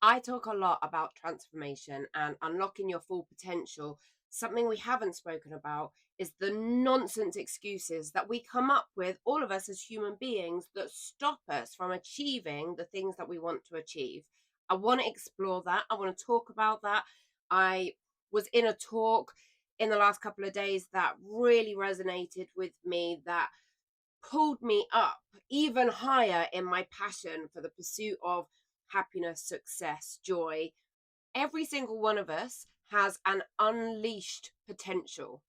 I talk a lot about transformation and unlocking your full potential. Something we haven't spoken about is the nonsense excuses that we come up with, all of us as human beings, that stop us from achieving the things that we want to achieve. I want to explore that. I want to talk about that. I was in a talk in the last couple of days that really resonated with me, that pulled me up even higher in my passion for the pursuit of happiness, success, joy. Every single one of us has an unleashed potential.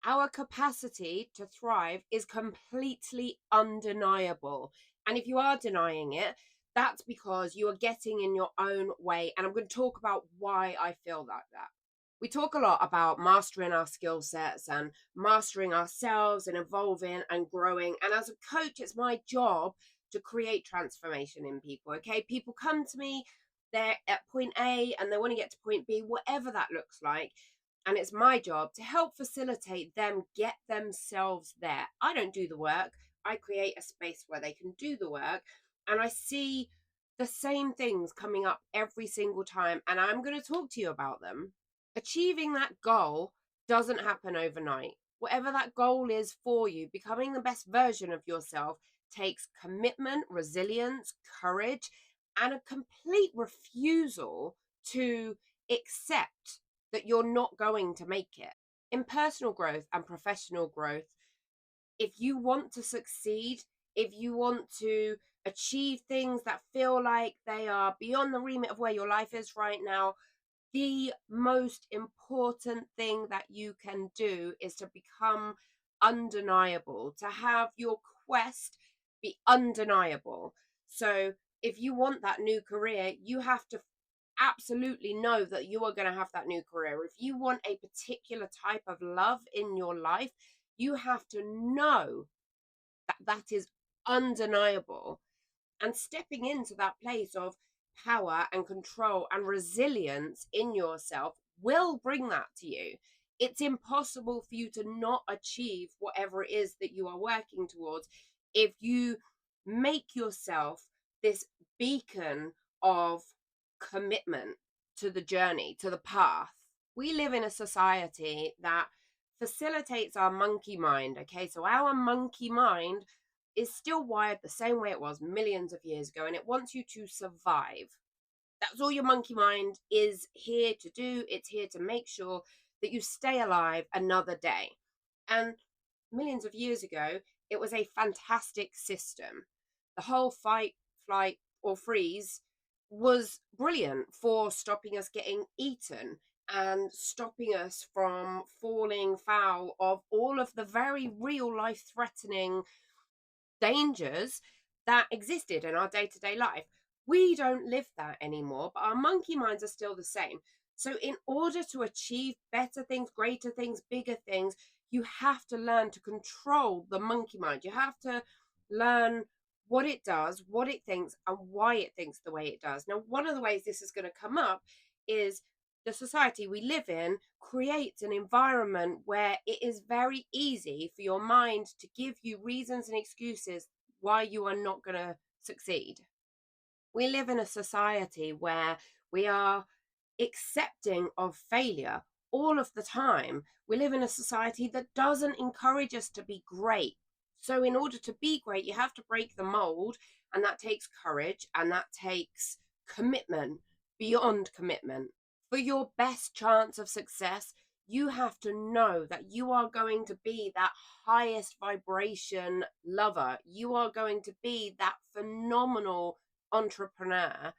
Our capacity to thrive is completely undeniable. And if you are denying it, that's because you are getting in your own way. And I'm going to talk about why I feel like that. We talk a lot about mastering our skill sets and mastering ourselves and evolving and growing. And as a coach, it's my job to create transformation in people. Okay. People come to me, they're at point A and they want to get to point B, whatever that looks like. And it's my job to help facilitate them get themselves there. I don't do the work. I create a space where they can do the work. And I see the same things coming up every single time. And I'm going to talk to you about them. Achieving that goal doesn't happen overnight. Whatever that goal is for you, becoming the best version of yourself takes commitment, resilience, courage, and a complete refusal to accept that you're not going to make it. In personal growth and professional growth, if you want to succeed, if you want to achieve things that feel like they are beyond the remit of where your life is right now, the most important thing that you can do is to become undeniable, to have your quest be undeniable. So, if you want that new career, you have to absolutely know that you are going to have that new career. If you want a particular type of love in your life, you have to know that that is undeniable. And stepping into that place of power and control and resilience in yourself will bring that to you. It's impossible for you to not achieve whatever it is that you are working towards if you make yourself this beacon of commitment to the journey, to the path. We live in a society that facilitates our monkey mind. Okay, so our monkey mind is still wired the same way it was millions of years ago, and it wants you to survive. That's all your monkey mind is here to do. It's here to make sure that you stay alive another day. And millions of years ago, it was a fantastic system. The whole fight, flight, or freeze was brilliant for stopping us getting eaten and stopping us from falling foul of all of the very real life threatening dangers that existed in our day to day life. We don't live that anymore, but our monkey minds are still the same. So, in order to achieve better things, greater things, bigger things, you have to learn to control the monkey mind. You have to learn what it does, what it thinks, and why it thinks the way it does. Now, one of the ways this is going to come up is the society we live in creates an environment where it is very easy for your mind to give you reasons and excuses why you are not going to succeed. We live in a society where we are accepting of failure all of the time. We live in a society that doesn't encourage us to be great. So, in order to be great, you have to break the mold, and that takes courage and that takes commitment beyond commitment. For your best chance of success, you have to know that you are going to be that highest vibration lover. You are going to be that phenomenal entrepreneur.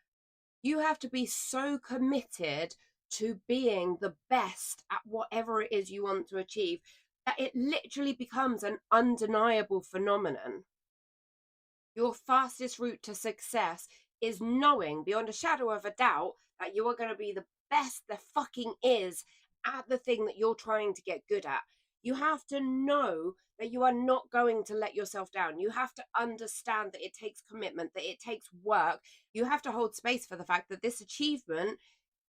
You have to be so committed to being the best at whatever it is you want to achieve that it literally becomes an undeniable phenomenon. Your fastest route to success is knowing beyond a shadow of a doubt that you are going to be the best there fucking is at the thing that you're trying to get good at. You have to know that you are not going to let yourself down. You have to understand that it takes commitment, that it takes work. You have to hold space for the fact that this achievement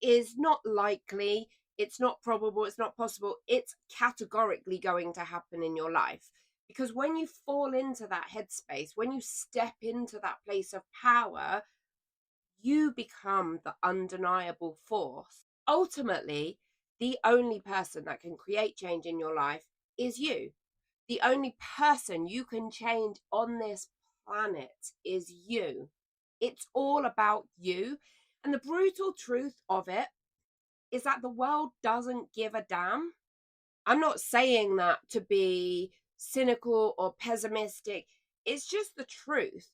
is not likely, it's not probable, it's not possible, it's categorically going to happen in your life. Because when you fall into that headspace, when you step into that place of power, you become the undeniable force. Ultimately, the only person that can create change in your life is you. The only person you can change on this planet is you. It's all about you. And the brutal truth of it is that the world doesn't give a damn. I'm not saying that to be cynical or pessimistic. It's just the truth.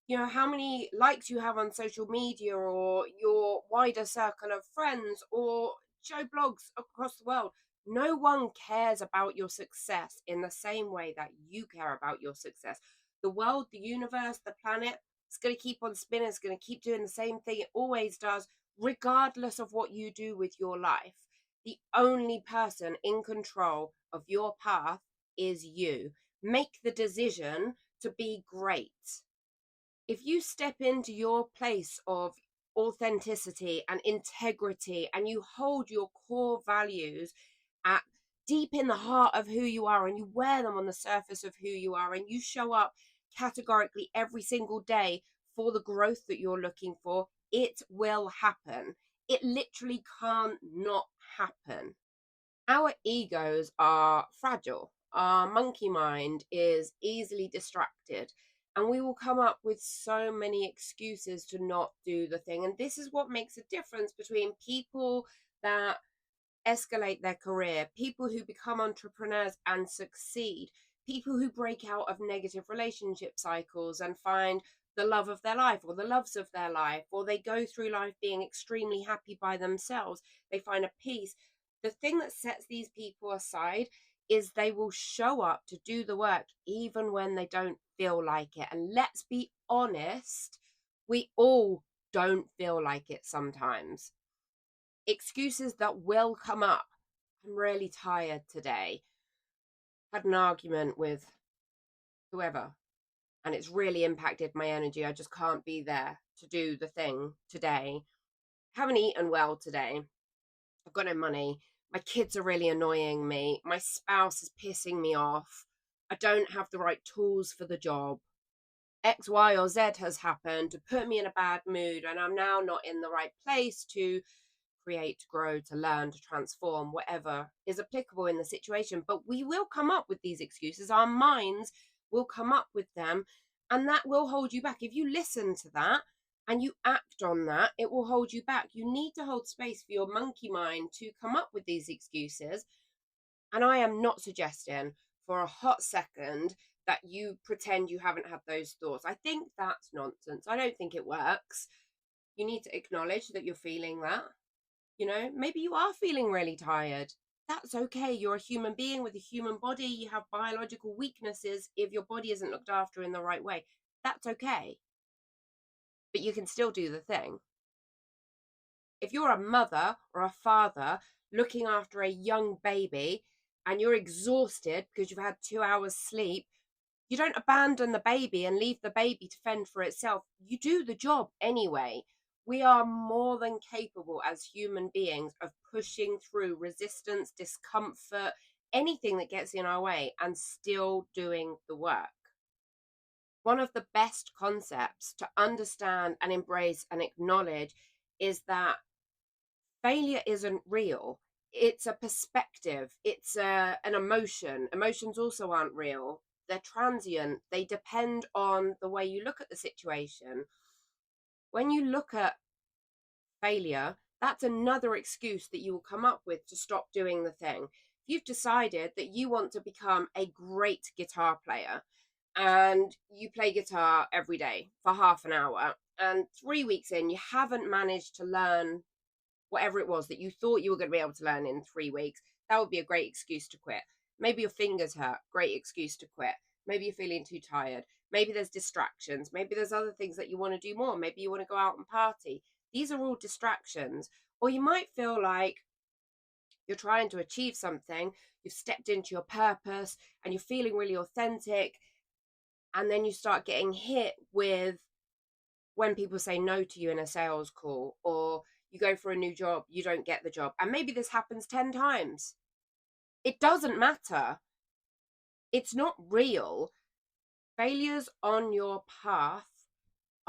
You know, how many likes you have on social media or your wider circle of friends or show blogs across the world. No one cares about your success in the same way that you care about your success. The world, the universe, the planet, it's going to keep on spinning. It's going to keep doing the same thing it always does, regardless of what you do with your life. The only person in control of your path is you. Make the decision to be great. If you step into your place of authenticity and integrity and you hold your core values at deep in the heart of who you are and you wear them on the surface of who you are and you show up categorically every single day for the growth that you're looking for, it will happen. It literally can't not happen. Our egos are fragile. Our monkey mind is easily distracted, and we will come up with so many excuses to not do the thing. And this is what makes a difference between people that escalate their career, people who become entrepreneurs and succeed, people who break out of negative relationship cycles and find the love of their life or the loves of their life, or they go through life being extremely happy by themselves. They find a peace. The thing that sets these people aside is they will show up to do the work even when they don't feel like it. And let's be honest, we all don't feel like it sometimes. Excuses that will come up. I'm really tired today. Had an argument with whoever, and it's really impacted my energy. I just can't be there to do the thing today. Haven't eaten well today. I've got no money. My kids are really annoying me. My spouse is pissing me off. I don't have the right tools for the job. X, Y, or Z has happened to put me in a bad mood, and I'm now not in the right place to create, to grow, to learn, to transform, whatever is applicable in the situation. But we will come up with these excuses. Our minds will come up with them, and that will hold you back. If you listen to that and you act on that, it will hold you back. You need to hold space for your monkey mind to come up with these excuses. And I am not suggesting for a hot second that you pretend you haven't had those thoughts. I think that's nonsense. I don't think it works. You need to acknowledge that you're feeling that. You know, maybe you are feeling really tired. That's okay. You're a human being with a human body. You have biological weaknesses if your body isn't looked after in the right way. That's okay. But you can still do the thing. If you're a mother or a father looking after a young baby and you're exhausted because you've had 2 hours sleep, you don't abandon the baby and leave the baby to fend for itself. You do the job anyway. We are more than capable as human beings of pushing through resistance, discomfort, anything that gets in our way and still doing the work. One of the best concepts to understand and embrace and acknowledge is that failure isn't real. It's a perspective. It's an emotion. Emotions also aren't real. They're transient. They depend on the way you look at the situation. When you look at failure, that's another excuse that you will come up with to stop doing the thing. If you've decided that you want to become a great guitar player and you play guitar every day for half an hour, and 3 weeks in, you haven't managed to learn whatever it was that you thought you were going to be able to learn in 3 weeks, that would be a great excuse to quit. Maybe your fingers hurt, great excuse to quit. Maybe you're feeling too tired. Maybe there's distractions. Maybe there's other things that you want to do more. Maybe you want to go out and party. These are all distractions. Or you might feel like you're trying to achieve something, you've stepped into your purpose and you're feeling really authentic. And then you start getting hit with when people say no to you in a sales call, or you go for a new job, you don't get the job. And maybe this happens 10 times. It doesn't matter. It's not real. Failures on your path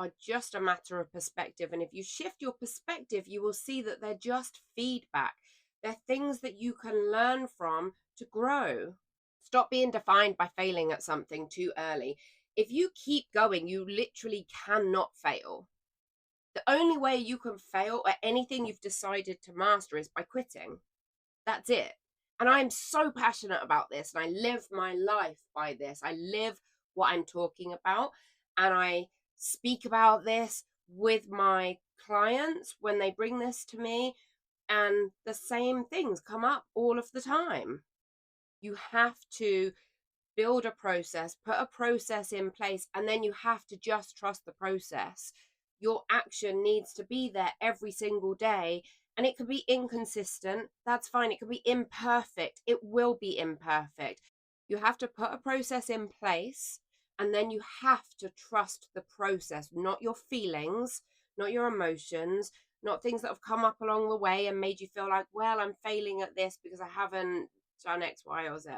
are just a matter of perspective. And if you shift your perspective, you will see that they're just feedback. They're things that you can learn from to grow. Stop being defined by failing at something too early. If you keep going, you literally cannot fail. The only way you can fail at anything you've decided to master is by quitting. That's it. And I'm so passionate about this, and I live my life by this. I live what I'm talking about, and I speak about this with my clients when they bring this to me, and the same things come up all of the time. You have to build a process, put a process in place, and then you have to just trust the process. Your action needs to be there every single day, and it could be inconsistent. That's fine. It could be imperfect. It will be imperfect. You have to put a process in place, and then you have to trust the process, not your feelings, not your emotions, not things that have come up along the way and made you feel like, well, I'm failing at this because I haven't done X, Y, or Z.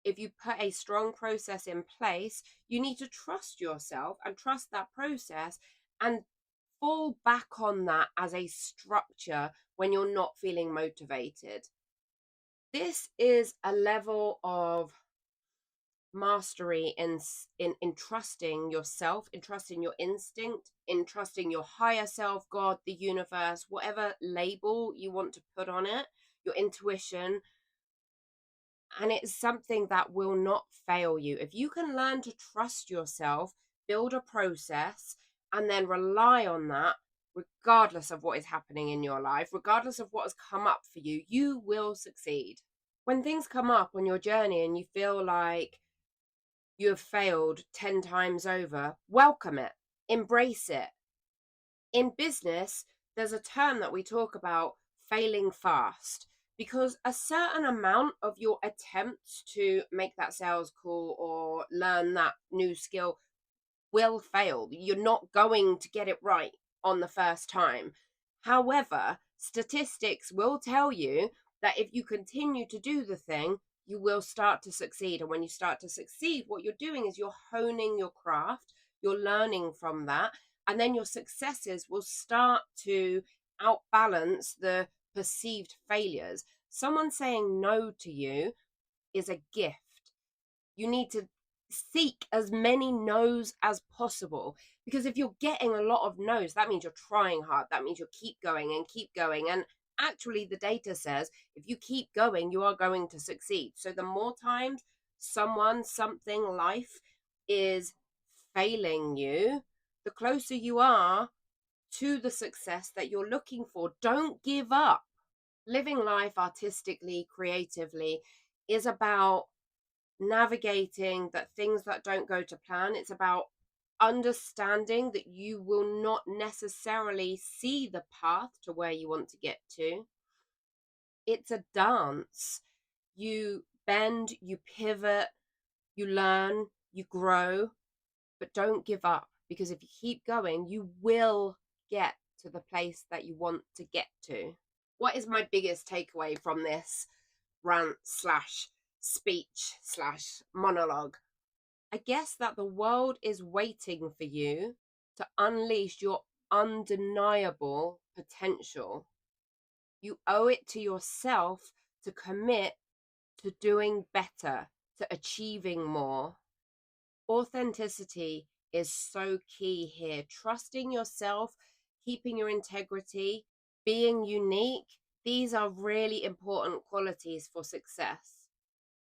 If you put a strong process in place, you need to trust yourself and trust that process and fall back on that as a structure when you're not feeling motivated. This is a level of mastery in trusting yourself, in trusting your instinct, in trusting your higher self, God, the universe, whatever label you want to put on it, your intuition. And it's something that will not fail you. If you can learn to trust yourself, build a process, and then rely on that, regardless of what is happening in your life, regardless of what has come up for you, you will succeed. When things come up on your journey and you feel like you have failed 10 times over, welcome it, embrace it. In business, there's a term that we talk about, failing fast, because a certain amount of your attempts to make that sales call or learn that new skill will fail. You're not going to get it right on the first time. However, statistics will tell you that if you continue to do the thing, you will start to succeed. And when you start to succeed, what you're doing is you're honing your craft, you're learning from that, and then your successes will start to outbalance the perceived failures. Someone saying no to you is a gift. You need to seek as many no's as possible, because if you're getting a lot of no's, that means you're trying hard. That means you'll keep going and keep going. And actually, the data says if you keep going, you are going to succeed. So the more times someone, something, life is failing you, the closer you are to the success that you're looking for. Don't give up. Living life artistically, creatively is about navigating that things that don't go to plan. It's about understanding that you will not necessarily see the path to where you want to get to. It's a dance. You bend, you pivot, you learn, you grow, but don't give up, because if you keep going, you will get to the place that you want to get to. What is my biggest takeaway from this rant slash speech slash monologue? I guess that the world is waiting for you to unleash your undeniable potential. You owe it to yourself to commit to doing better, to achieving more. Authenticity is so key here. Trusting yourself, keeping your integrity, being unique. These are really important qualities for success.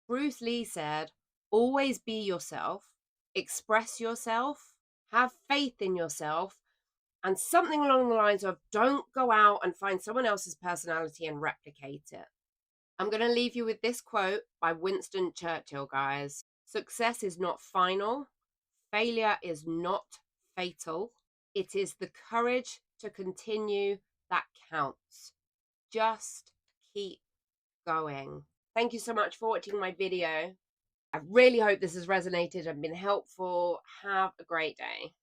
Bruce Lee said, always be yourself, express yourself, have faith in yourself, and something along the lines of don't go out and find someone else's personality and replicate it. I'm going to leave you with this quote by Winston Churchill, guys. Success is not final. Failure is not fatal. It is the courage to continue that counts. Just keep going. Thank you so much for watching my video. I really hope this has resonated and been helpful. Have a great day.